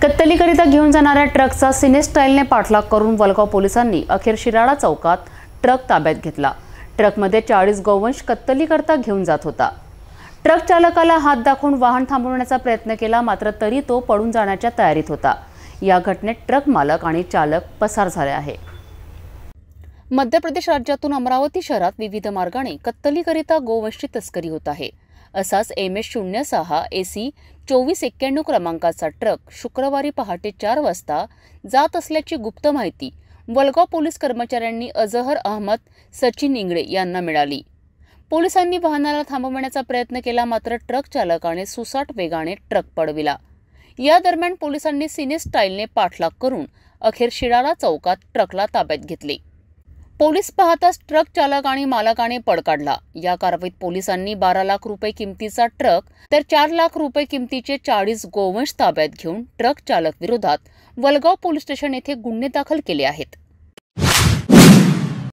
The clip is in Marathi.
कत्तलीकरिता घेऊन जाणाऱ्या ट्रकचा सिने स्टाईलने पाठलाग करून वलगाव पोलिसांनी अखेर शिराळा चौकात ट्रक ताब्यात घेतला। ट्रकमध्ये 40 गोवंश कत्तलीकरिता घेऊन जात होता। ट्रक चालकाला हात दाखवून वाहन थांबवण्याचा प्रयत्न केला, मात्र तरी तो पळून जाण्याच्या तयारीत होता। या घटनेत ट्रक मालक आणि चालक पसार झाले आहे। मध्य प्रदेश राज्यातून अमरावती शहरात विविध मार्गाने कत्तलीकरिता गोवंशची तस्करी होत आहे। असाच MS06 AC 2491 क्रमांकाचा ट्रक शुक्रवारी पहाटे 4 वाजता जात असल्याची गुप्त माहिती वलगाव पोलीस कर्मचाऱ्यांनी अजहर अहमद सचिन इंगळे यांना मिळाली। पोलिसांनी वाहनाला थांबवण्याचा प्रयत्न केला, मात्र ट्रक चालकाने सुसाट वेगाने ट्रक पळविला। या दरम्यान पोलिसांनी सिने स्टाईलने पाठलाग करून अखेर शिराळा चौकात ट्रकला ताब्यात घेतले। पोलीस पाहताच ट्रक चालक आणि मालकाने पळ काढला। या कारवाईत पोलिसांनी 12 लाख रुपये किमतीचा ट्रक तर 4 लाख रुपये किमतीचे 40 गोवंश ताब्यात घेऊन ट्रक चालक विरोधात वलगाव पोलीस स्टेशन येथे गुन्हे दाखल केले आहेत।